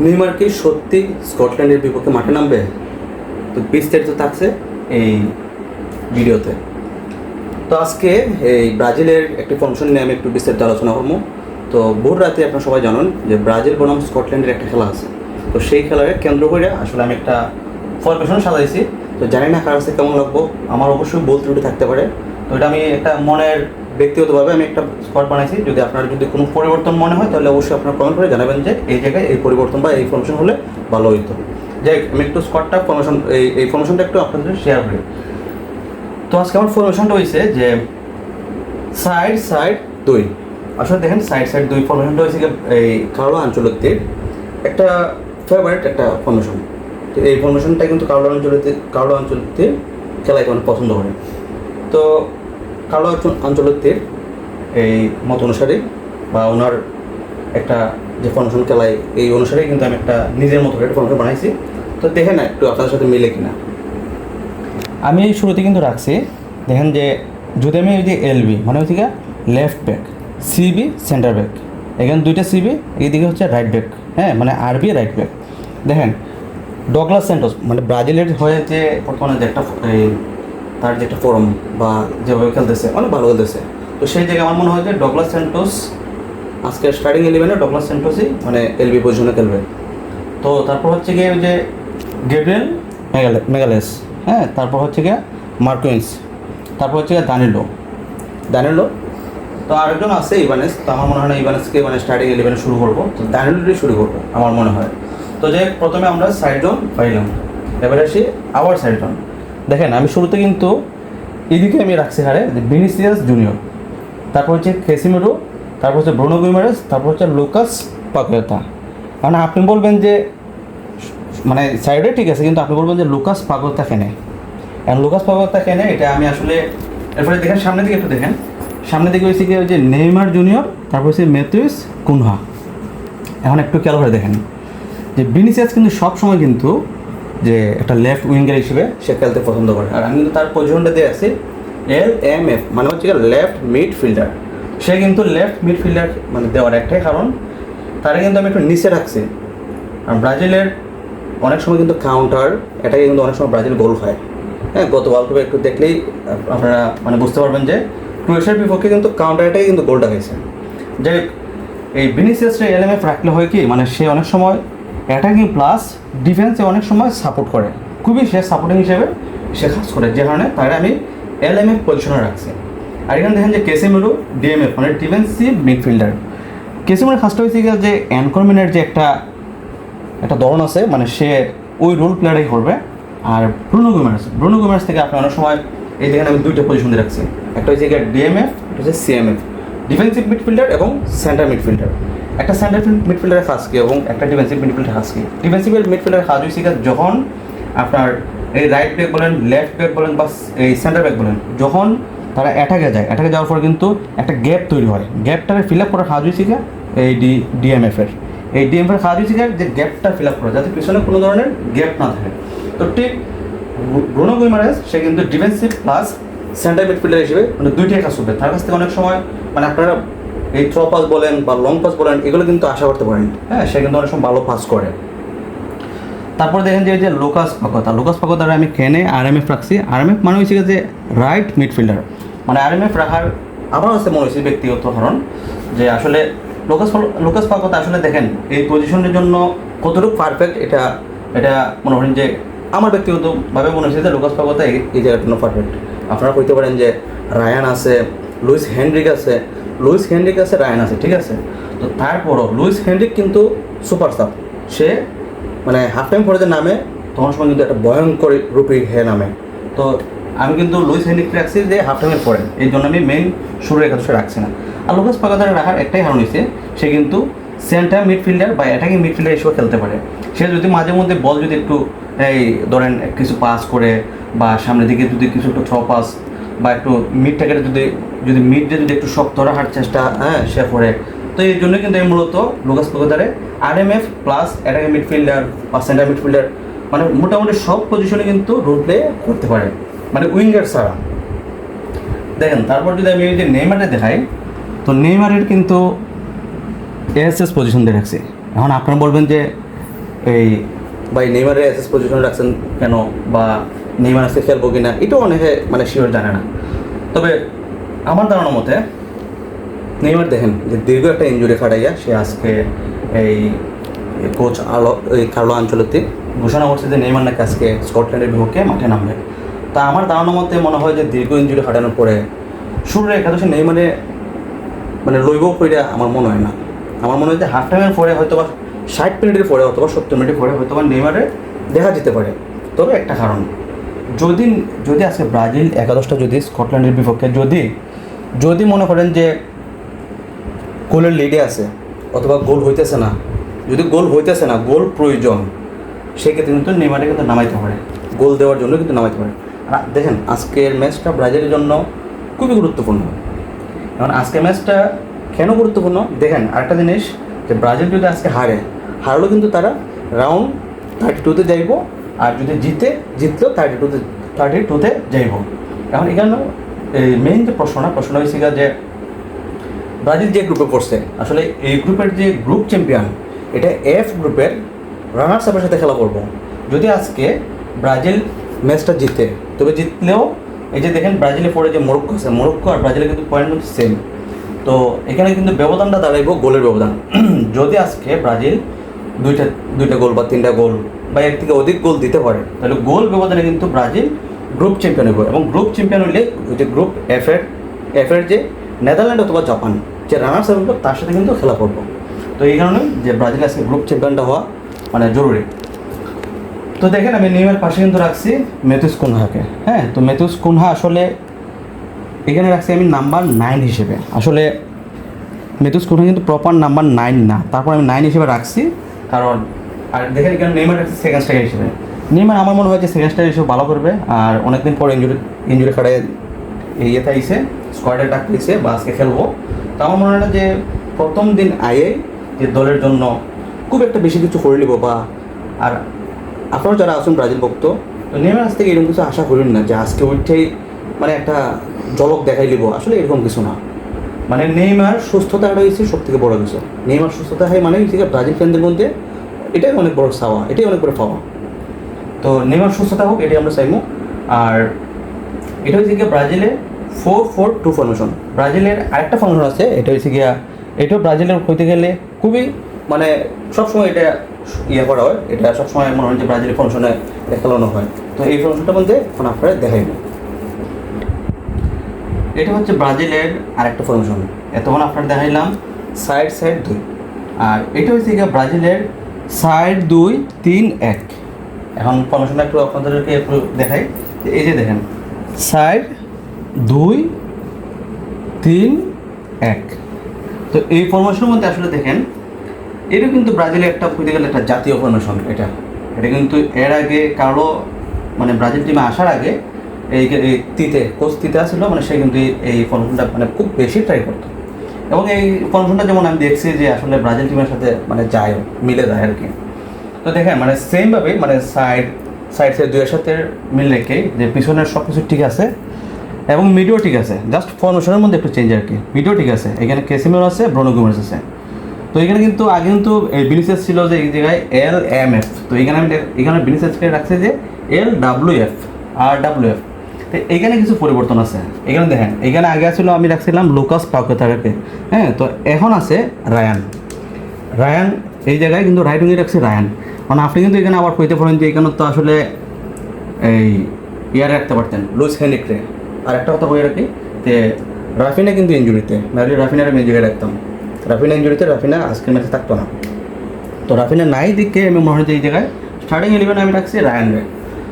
Neymar কি সত্যি স্কটল্যান্ডের বিপক্ষে মাঠে নামবে? তো বিস্তারিত থাকছে এই ভিডিওতে। তো আজকে এই ব্রাজিলের একটি ফর্মেশন নিয়ে আমি একটু বিস্তারিত আলোচনা করবো। তো ভোর রাতে আপনারা সবাই জানেন যে ব্রাজিল বনাম স্কটল্যান্ডের একটা খেলা আছে। তো সেই খেলাকে কেন্দ্র করে আসলে আমি একটা ফর্মেশন সাজাইছি। তো জানি না কার কাছে কেমন লাগবো, আমার অবশ্যই বল ত্রুটি থাকতে পারে। তো এটা আমি একটা মনের ব্যক্তিগতভাবে আমি একটা স্কট বানাইছি। যদি আপনার যদি কোনো পরিবর্তন মনে হয় তাহলে অবশ্যই আপনার কমেন্ট করে জানাবেন যে এই জায়গায় এই পরিবর্তন বা এই ফর্মেশন হলে ভালো হইতো। যাই আমি একটু স্কটটা ফর্মেশন এই ফর্মেশনটা একটু আপনাদের শেয়ার করি। তো আজকে আমার ফর্মেশনটা হয়েছে যে সাইড সাইড দুই। আসলে দেখেন সাইড সাইড দুই ফর্মেশনটা হয়েছে এই কার্লো আঞ্চলিকদের একটা ফেভারিট একটা ফর্মেশন। তো এই ফর্মেশনটা কিন্তু কার্লো আঞ্চলিকদের খেলায় অনেক পছন্দ করে। তো কার্লো আঞ্চলিকদের এই মত অনুসারে বা ওনার একটা যে ফর্মেশন খেলায় এই অনুসারে কিন্তু আমি একটা নিজের মতো একটা ফর্মেশন বানাইছি। তো দেখেন না একটু আপনাদের সাথে মিলে কিনা। আমি এই শুরুতে কিন্তু রাখছি, দেখেন যে যদি আমি এই যে এলবি মানে হচ্ছে গিয়ে left back, CB centre back, এখানে দুইটা সিবি, এইদিকে হচ্ছে রাইট ব্যাক, হ্যাঁ মানে আরবি রাইট ব্যাক। দেখেন ডগলাস স্যান্টোস মানে ব্রাজিলের হয়ে যে বর্তমানে যে একটা তার যে একটা ফর্ম বা যেভাবে খেলতেছে অনেক ভালো খেলতেছে। তো সেই জায়গায় আমার মনে হয় যে ডগলাস স্যান্টোস আজকে স্টার্টিং 11-এ ডগলাস স্যান্টোসই মানে এলবি পজিশনে খেলবে। তো তারপর হচ্ছে গিয়ে যে গেব্রিয়েল মেগালেস, হ্যাঁ তারপর হচ্ছে গিয়ে মার্কুইন্স, তারপর হচ্ছে গিয়ে দানিলো। তো আরেকজন আছে ইভানেস। তো আমার মনে হয় না ইভানেসকে মানে স্টার্টিং 11-এ শুরু করবো, তো দানিলোটাই শুরু করবো আমার মনে হয়। তো যে প্রথমে আমরা সাইড জন পাইলাম, এবারে আসি আবার সাইড জন। দেখেন আমি শুরুতে কিন্তু এদিকে আমি রাখছি হারে ভিনিসিয়াস জুনিয়র, তারপর হচ্ছে ক্যাসিমেরো, তারপর হচ্ছে ব্রুনো গুইমারেস, তারপর হচ্ছে লুকাস পাকুয়েতা। মানে আপনি বলবেন যে মানে সাইডে ঠিক আছে, কিন্তু আপনি বলবেন যে লুকাস পাকুয়েতা কেনে, এখন লুকাস পাকুয়েতা কেনে এটা আমি আসলে এরপরে দেখেন সামনের দিকে একটু দেখেন, সামনের দিকে হচ্ছে কি যে নেইমার জুনিয়র, তারপর হচ্ছে ম্যাথিউস কুনহা। এখন একটু খেয়াল করে দেখেন যে ভিনিসিয়াস কিন্তু সবসময় কিন্তু যে একটা লেফট উইঙ্গার হিসেবে সে খেলতে পছন্দ করে, আর আমি কিন্তু তার পজিশনটা দিয়ে আছি LMF মানে হচ্ছে লেফট মিডফিল্ডার। সে কিন্তু লেফট মিডফিল্ডার মানে দেওয়ার একটাই কারণ তারা কিন্তু আমি একটু নিচে রাখছি। আর ব্রাজিলের অনেক সময় কিন্তু কাউন্টার এটাকে কিন্তু অনেক সময় ব্রাজিল গোল হয়। হ্যাঁ গত ওয়ার্ল্ড কাপে একটু দেখলেই আপনারা মানে বুঝতে পারবেন যে ক্রোয়েশিয়ার বিপক্ষে কিন্তু কাউন্টার এটাই কিন্তু গোলটা হয়েছে। যে এই ভিনিসিয়াসটা LMF রাখলে হয় কি মানে সে অনেক সময় অ্যাটাকিং প্লাস ডিফেন্সে অনেক সময় সাপোর্ট করে, খুবই সে সাপোর্টিং হিসেবে সে কাজ করে, যে কারণে তারা আমি LMF পজিশনে রাখছি। আর এখানে দেখেন যে ক্যাসিমেরো DMF মানে ডিফেন্সিভ মিডফিল্ডার। ক্যাসিমেরো ফার্স্টে হয়েছে গিয়ে যে অ্যানকরমিনের যে একটা ধরন আছে মানে সে ওই রোল প্লেয়ারই করবে। আর ব্রুনো গুইমারেস থেকে আপনি অনেক সময় এই দেখেন আমি দুইটা পজিশন দিয়ে রাখছি, একটা হচ্ছে গিয়ে DMF, একটা হচ্ছে CMF, ডিফেন্সিভ মিডফিল্ডার এবং সেন্টার মিডফিল্ডার। একটা সেন্টার মিডফিল্ডারের কাজ কি এবং একটা ডিফেন্সিভ মিডফিল্ডারের কাজ কি? ডিফেন্সিভ মিডফিল্ডারের কাজ হচ্ছে যখন আপনার এই রাইট ব্যাক বলেন, লেফট ব্যাক বলেন বা এই সেন্টার ব্যাক বলেন, যখন তারা অ্যাটাকে যাওয়ার পর কিন্তু একটা গ্যাপ তৈরি হয়, গ্যাপটাকে ফিল আপ করার কাজ হচ্ছে এই DMF-এর কাজ হচ্ছে যে গ্যাপটা ফিল আপ করা, যাতে পিছনে কোনো ধরনের গ্যাপ না থাকে। তো ঠিক ব্রুনো গুইমারেস সে কিন্তু ডিফেন্সিভ প্লাস সেন্টার মিডফিল্ডার হিসেবে মানে দুইটাই কাজ করবে। তার কাছ থেকে অনেক সময় মানে আপনারা এই থ্রো পাস বলেন বা লং পাস বলেন এগুলো কিন্তু আশা করতে পারেন। হ্যাঁ সে কিন্তু অনেক সময় ভালো পাস করে। তারপরে দেখেন যে লুকাস পাকুয়েতা আমি কেনে RMF রাখছি। RMF মানে হচ্ছে যে রাইট মিডফিল্ডার, মানে RMF রাখার আমার কাছে মনে হয়েছে ব্যক্তিগত কারণ যে আসলে লুকাস পাকুয়েতা আসলে দেখেন এই পজিশনের জন্য কতটুকু পারফেক্ট এটা মনে করেন যে আমার ব্যক্তিগতভাবে মনে হয়েছে যে লুকাস পাকুয়েতা এই জায়গার জন্য পারফেক্ট। আপনারা কইতে পারেন যে রায়ান আছে, লুইস হেনরিক আছে, রায়ান আছে, ঠিক আছে। তো তারপরও লুইস হেনরিক কিন্তু সুপার সাব, সে মানে হাফ টাইম পরে যে নামে তখন সময় কিন্তু একটা ভয়ঙ্কর রূপে নামে। তো আমি কিন্তু লুইস হেনরিক রাখছি যে হাফ টাইমের পরে, এই জন্য আমি মেইন শুরুর একাদশে রাখছি না। আর লুকাস পাকুয়েতা রাখার একটাই কারণ হয়েছে সে কিন্তু সেন্টার মিডফিল্ডার বা অ্যাটাকিং মিডফিল্ডার হিসেবে খেলতে পারে। সে যদি মাঝে মধ্যে বল যদি একটু এই ধরেন কিছু পাস করে বা সামনের দিকে যদি কিছু একটু থ্রো পাস বা একটু মিডটাকে যদি মিডে যদি একটু শক্ত রাখার চেষ্টা সে করে, তো এই জন্য কিন্তু আমি মূলত লুকাস পাকুয়েতারে RMF প্লাস অ্যাটাকিং মিডফিল্ডার বা সেন্টার মিডফিল্ডার মানে মোটামুটি সব পজিশনে কিন্তু রোল প্লে করতে পারে, মানে উইঙ্গার ছাড়া। দেখেন তারপর যদি আমি যদি নেইমারে দেখাই, তো নেইমারের কিন্তু ASS পজিশন দিয়ে রাখছি। এখন আপনারা বলবেন যে এই ভাই নেইমারের অ্যাসেস পজিশনে রাখছেন কেন, বা নেইমার আজকে খেলবো কি না, এটাও অনেকে মানে শিওর জানে না। তবে আমার ধারণা মতে নেইমার দেখেন যে দীর্ঘ একটা ইনজুরি খাটাইয়া সে আজকে এই কোচ কার্লো আনচেলত্তি ঘোষণা করছে যে নেইমার নাকি আজকে স্কটল্যান্ডের বিপক্ষে মাঠে নামবে। তা আমার ধারণা মতে মনে হয় যে দীর্ঘ ইনজুরি খাটানোর পরে শুরুর একাদশে নেইমারে মানে লইব কইরা আমার মনে হয় না। আমার মনে হয় যে হাফ টাইমের পরে হয়তো বা 60 মিনিটের পরে অথবা 70 মিনিটের পরে হয়তো বা নেইমারে দেখা যেতে পারে। তবে একটা কারণ, যদি যদি আজকে ব্রাজিল একাদশটা যদি স্কটল্যান্ডের বিপক্ষে যদি মনে করেন যে গোলের লিডে আছে অথবা গোল হইতেছে না, যদি গোল হইতেছে না, গোল প্রয়োজন, সেক্ষেত্রে কিন্তু নেইমারে কিন্তু নামাইতে পারে, গোল দেওয়ার জন্য কিন্তু নামাইতে পারে। আর দেখেন আজকের ম্যাচটা ব্রাজিলের জন্য খুবই গুরুত্বপূর্ণ। এখন আজকের ম্যাচটা কেন গুরুত্বপূর্ণ দেখেন, আরেকটা জিনিস যে ব্রাজিল যদি আজকে হারলেও কিন্তু তারা রাউন্ড 32-তে যাইব, আর যদি জিতলেও 32-তে যাইব। এখন এখানে মেইন যে প্রশ্নটা হয়েছে যে ব্রাজিল যে গ্রুপে পড়ছে, আসলে এই গ্রুপের যে গ্রুপ চ্যাম্পিয়ন, এটা এফ গ্রুপের রানার্স আপের সাথে খেলা করবো। যদি আজকে ব্রাজিল ম্যাচটা জিতে, তবে জিতলেও এই যে দেখেন ব্রাজিলের পরে যে মরক্কো আছে, মরক্কো আর ব্রাজিলের কিন্তু পয়েন্ট কিন্তু সেম। তো এখানে কিন্তু ব্যবধানটা দাঁড়াইব গোলের ব্যবধান। যদি আজকে ব্রাজিল দুইটা গোল বা 3টা গোল বা এর থেকে অধিক গোল দিতে পারে, তাহলে গোল ব্যবধানে কিন্তু ব্রাজিল গ্রুপ চ্যাম্পিয়ন হবে। এবং গ্রুপ চ্যাম্পিয়ন হলে ওই যে গ্রুপ এফের যে নেদারল্যান্ড অথবা জাপান যে রানার্স আপ হবে তার সাথে কিন্তু খেলা করবো। তো এই কারণে যে ব্রাজিল আজকে গ্রুপ চ্যাম্পিয়নটা হওয়া মানে জরুরি। তো দেখেন আমি নেইমার পাশে কিন্তু রাখছি ম্যাথিউস কুনহাকে। হ্যাঁ, তো ম্যাথিউস কুনহা আসলে এখানে রাখছি আমি নাম্বার 9 হিসেবে। আসলে ম্যাথিউস কুনহা কিন্তু প্রপার নাম্বার 9 না, তারপর আমি 9 হিসেবে রাখছি। কারণ আর দেখেন এখানে নেইমার রাখছি সেকেন্ড স্ট্রাইকার হিসেবে। নেইমার আমার মনে হয় যে সেকেন্ড স্ট্রাইকার হিসেবে ভালো করবে। আর অনেকদিন পর ইঞ্জুরি খাটায় ইয়েতে আইসে, স্কোয়াডে ডাক দিয়েছে বা আজকে খেলবো। তো আমার মনে হয় না যে প্রথম দিন আয়ে যে দলের জন্য খুব একটা বেশি কিছু করে নিব। বা আর আপনারা যারা আছেন ব্রাজিল ভক্ত, তো নেইমার আজ থেকে এরকম কিছু আশা করেন না যে আজকে উঠেই মানে একটা ঝলক দেখাই নিব, আসলে এরকম কিছু না। মানে নেইমার সুস্থতাটা হয়েছে সব থেকে বড় কিছু। নেইমার সুস্থতা হয় মানে হচ্ছে ব্রাজিল ফ্যানদের মধ্যে এটাই অনেক বড় চাওয়া, এটাই অনেক বড় পাওয়া। তো নেইমার সুস্থতা হোক, এটাই আমরা চাইবো। আর এটা হচ্ছে গিয়ে ব্রাজিলের 4-4-2 ফর্মেশন। ব্রাজিলের আরেকটা ফর্মেশন আছে, এটা হচ্ছে গিয়া, এটাও ব্রাজিলের হইতে গেলে খুবই মানে সবসময় এটা ইয়ে করা হয়, এটা সবসময় মনে হয় যে ব্রাজিলের ফর্মেশনে খেলানো হয়। তো এই ফর্মেশনটার মধ্যে এখন আপনারা দেখাই না, এটা হচ্ছে ব্রাজিলের আরেকটা ফর্মেশন। এতক্ষণ আপনারা দেখাইলাম সাইড 2, আর এটা হচ্ছে গিয়ে ব্রাজিলের সাইড 2-3-1। এখন ফর্মেশনটা একটু আপনাদেরকে একটু দেখাই। এই যে দেখেন সাইড 2-3-1। তো এই ফর্মেশনের মধ্যে আসলে দেখেন এটা কিন্তু ব্রাজিলের একটা হইতে গেলে একটা জাতীয় ফর্মেশন। এটা কিন্তু এর আগে কারো মানে ব্রাজিল টিমে আসার আগে এই কোচ তিতে আসছিল, মানে সে কিন্তু এই ফর্মেশনটা মানে খুব বেশি ট্রাই করতো। এবং এই ফর্মেশনটা যেমন আমি দেখছি যে আসলে ব্রাজিল টিমের সাথে মানে যায়, মিলে যায় আর কি। তো দেখেন মানে সেমভাবে মানে সাইড 2-এর সাথে মিল রেখে যে পিছনের সব কিছু ঠিক আছে এবং মিডিও ঠিক আছে, জাস্ট ফর্মেশনের মধ্যে একটু চেঞ্জ আর কি। মিডিও ঠিক আছে, এখানে কেসিমিরো আছে, ব্রুনো গোমেজ আছে। তো এখানে কিন্তু আগে কিন্তু ভিনিসিয়াস ছিল যে এই জায়গায় LMF, তো এখানে ভিনিসিয়াসকে রাখছে যে RWF। তো এখানে কিছু পরিবর্তন আছে। এখানে দেখেন এখানে আগে ছিল আমি রাখছিলাম লুকাস পাকুয়েতাকে, হ্যাঁ, তো এখন আছে রায়ান এই জায়গায় কিন্তু রাইট উইংয়ে রাখছি রায়ান। কারণ আপনি কিন্তু এখানে আবার কইতে পারেন যে এখানে তো আসলে এই ইয়ারে রাখতে পারতেন লুইস হেনরিকে। আর একটা কথা বলে রাখি যে রাফিনা কিন্তু ইঞ্জুরিতে, নাহলে রাফিনার আমি এই জায়গায় রাখতাম। রাফিনা ইঞ্জুরিতে, রাফিনা আজকের ম্যাচে থাকতো না। তো রাফিনা নাই দিকে আমি মনে হয় যে এই জায়গায় স্টার্টিং 11 আমি রাখছি রায়ানের।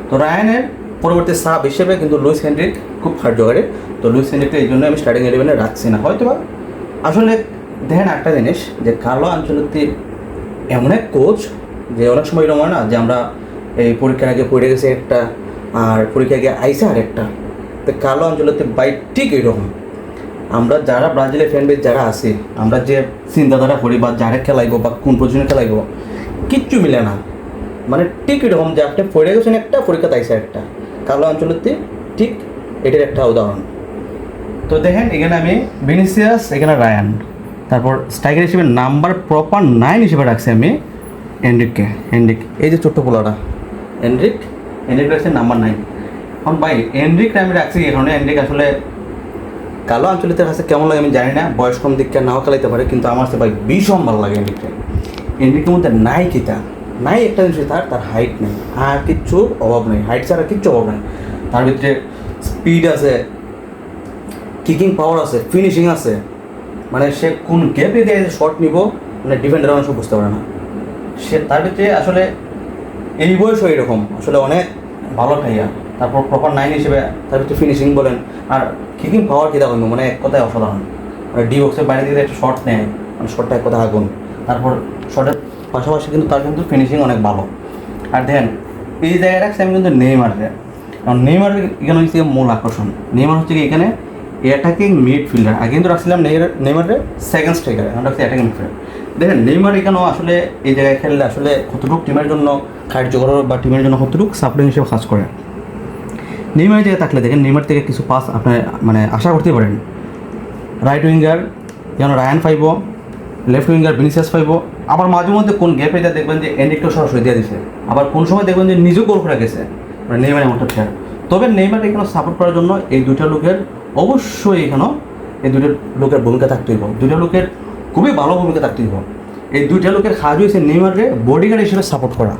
তো রায়ানের পরবর্তী সাব হিসেবে কিন্তু লুইস হেনরিক খুব হার্ড জোগাড়ে। তো লুইস হেনরিককে এই জন্য আমি স্টার্টিং 11-এ রাখছি না হয়তো বা। আসলে দেখেন একটা জিনিস যে কার্লো আনচেলত্তি এমন এক কোচ যে অনেক সময় এরকম হয় না যে আমরা এই পরীক্ষার আগে পড়ে গেছে একটা আর পরীক্ষা আগে আইসে আরেকটা। তো কার্লো আনচেলত্তি বাই ঠিক এইরকম। আমরা যারা ব্রাজিলের ফ্যান বেস যারা আছি, আমরা যে চিন্তাধারা করি বা যারা খেলাইব বা কোন পজিশনে খেলাইব কিচ্ছু মিলে না। মানে ঠিক এরকম যে আপনি পড়ে গেছেন একটা, পরীক্ষা তাইছে একটা। কার্লো আনচেলত্তি ঠিক এটার একটা উদাহরণ। তো দেখেন এখানে আমি ভিনিসিয়াস, এখানে রায়ান, তারপর স্ট্রাইকার হিসেবে নাম্বার প্রপার 9 হিসেবে রাখছি আমি এনরিক এই যে ছোট্ট পোলাটা এনরিক রাখছে নাম্বার 9। এখন ভাই এনরিক আমি রাখছি এখন এনরিক আসলে কালো আঞ্চলিকের কাছে কেমন লাগে আমি জানি না, বয়স কম দিকটা নাও খেলাইতে পারে, কিন্তু আমার কাছে ভাই ভীষণ ভালো লাগে এনরিকের মধ্যে নাই কিতা নাই একটা জিনিস, তার হাইট নেই আর কিচ্ছুর অভাব নেই, হাইট ছাড়া কিচ্ছু অভাব নেই। তার ভিতরে স্পিড আছে, কিকিং পাওয়ার আছে, ফিনিশিং আছে, মানে সে কোন গ্যাপে দিয়ে শট নিব মানে ডিফেন্ডার অনেক বুঝতে পারে না। সে তার ভিতরে আসলে এই বয়সও এরকম আসলে অনেক ভালো খাইয়া, তারপর প্রপার 9 হিসেবে তার ভিতরে ফিনিশিং বলেন আর কিকিং পাওয়ার কী দেখুন মানে এক কথায় অসাধারণ। মানে ডি বক্সের বাইরে দিয়ে একটা শট নেয়, মানে শটটা এক কথা আগুন। তারপর শটের পাশাপাশি কিন্তু তার কিন্তু ফিনিশিং অনেক ভালো। আর দেখেন এই জায়গায় রাখছি আমি কিন্তু নেইমারে, কারণ নেইমার এখানে হচ্ছে মূল আকর্ষণ। নেইমার হচ্ছে কি এখানে অ্যাটাকিং মিডফিল্ডার, আগে কিন্তু রাখছিলাম নেইমারে সেকেন্ড স্ট্রাইকার, এখন রাখছি অ্যাটাকিং মিডফিল্ডার। দেখেন নেইমার এখানেও আসলে এই জায়গায় খেললে আসলে কতটুকু টিমের জন্য কার্যকর বা টিমের জন্য কতটুকু সাপ্লাই হিসেবে কাজ করে। নেইমারের জায়গায় থাকলে দেখেন নেইমার থেকে কিছু পাস আপনার মানে আশা করতে পারেন। রাইট উইঙ্গার যেন রায়ান পাইব, লেফট উইঙ্গার ভিনিসিয়াস পাইব, আবার মাঝে মধ্যে কোন গ্যাপ এটা দেখবেন যে এনরিকটাও সরাসরি দিয়ে দিচ্ছে, আবার কোন সময় দেখবেন যে নিজেও গোল করে গেছে, মানে নেইমার এমনটা প্লেয়ার। তবে নেইমার এখানে সাপোর্ট করার জন্য এই দুইটা লোকের অবশ্যই এখানেও এই দুইটা লোকের ভূমিকা থাকতে হইব, দুইটা লোকের খুবই ভালো ভূমিকা থাকতে হইব। এই দুইটা লোকের কাজ হয়েছে নেইমারে বডিগার্ড হিসেবে সাপোর্ট করা।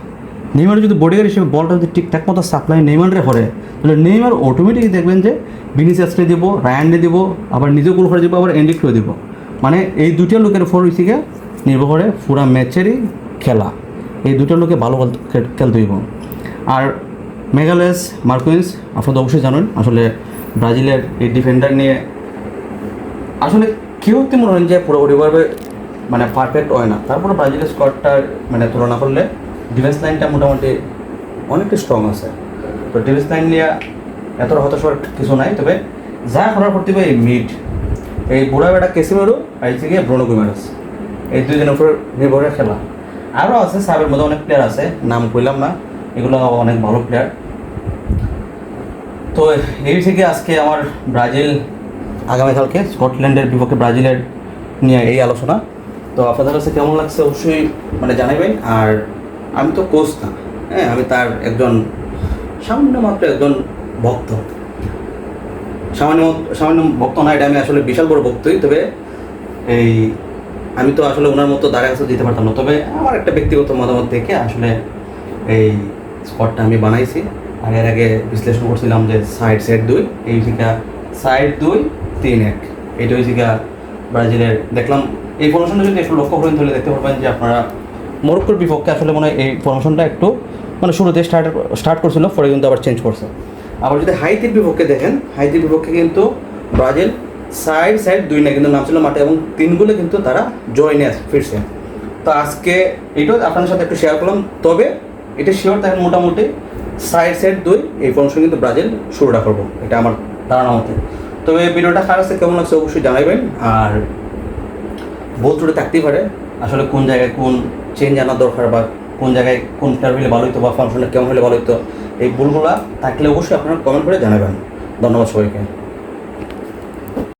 নেইমার যদি বডিগার্ড হিসেবে বলটা যদি ঠিকঠাক মতো সাপ্লাই নেইমারে করে, তাহলে নেইমার অটোমেটিকলি দেখবেন যে ভিনিসিয়াসকে দিব, রায়ানকে দিব, আবার নিজে গোল করে দিব, আবার এনরিককেও দিব। মানে এই দুইটা লোকের উপর থেকে নির্ভর করে পুরা ম্যাচেরই খেলা, এই দুটো লোকে ভালো খেলতে হইব। আর মেগালেস মার্কুইন্স আপনারা তো অবশ্যই জানেন আসলে ব্রাজিলের এই ডিফেন্ডার নিয়ে আসলে কেউ মনে হয় যে পুরোপুরিভাবে মানে পারফেক্ট হয় না, তারপরে ব্রাজিলের স্কোয়াডটার মানে তুলনা করলে ডিফেন্স লাইনটা মোটামুটি অনেকটা স্ট্রং আছে। তো ডিফেন্স লাইন নিয়ে এত হতাশার কিছু নাই, তবে যা করার করতে হবে এই মিড, এই বুড়া বেটা কেসিমেরো আর এই থেকে ব্রুনো গুইমারেস, এই দুইজনের উপর নির্ভরে খেলা। আরও আছে সাবের মধ্যে অনেক প্লেয়ার আছে, নাম কইলাম না, এগুলো অনেক ভালো প্লেয়ার। তো এই থেকে আজকে আমার ব্রাজিল আগামীকালকে স্কটল্যান্ডের বিপক্ষে ব্রাজিলের নিয়ে এই আলোচনা। তো আপনাদের কাছে কেমন লাগছে অবশ্যই মানে জানাবেন। আর আমি তো কোচ না, হ্যাঁ আমি তার একজন সামান্য মাত্র একজন ভক্ত, সামান্য ভক্ত না, এটা আমি আসলে বিশাল বড় ভক্তই। তবে এই আমি তো আসলে ওনার মতো দাঁড়িয়ে কাছে দিতে পারতাম না, তবে আমার একটা ব্যক্তিগত মতামত থেকে আসলে এই স্কোয়াডটা আমি বানাইছি। আর এর আগে বিশ্লেষণ করছিলাম যে সাইড 2, এই শিকা সাইড 2 3-1, এইটা ওই শিকা ব্রাজিলের দেখলাম। এই ফরমেশনটা যদি একটু লক্ষ্য করেন তাহলে দেখতে পারবেন যে আপনারা মরক্কোর বিপক্ষে আসলে মনে হয় এই ফরমেশনটা একটু মানে শুরুতে স্টার্ট করছিল, পরে কিন্তু আবার চেঞ্জ করছে। আবার যদি হাইতির বিপক্ষে দেখেন, হাইতির বিপক্ষে কিন্তু ব্রাজিল সাইড 2 না, কিন্তু নাম ছিল মাঠে এবং 3 গোলে কিন্তু তারা জয়নে ফিরছে। তো আজকে এইটাও আপনাদের সাথে একটু শেয়ার করলাম। তবে এটা শিওর থাকেন মোটামুটি সাইড 2 এই ফরমেশন কিন্তু ব্রাজিল শুরুটা করবো, এটা আমার ধারণা মতে। তবে ভিডিওটা কার কাছে কেমন লাগছে অবশ্যই জানাবেন। আর বল ত্রুটি থাকতেই পারে, আসলে কোন জায়গায় কোন চেঞ্জ আনার দরকার বা কোন জায়গায় কোন প্লেয়ার হলে ভালো হতো বা ফরমেশনটা কেমন হলে ভালো হতো, এই ভুলগুলা থাকলে অবশ্যই আপনারা কমেন্ট করে জানাবেন। ধন্যবাদ সবাইকে।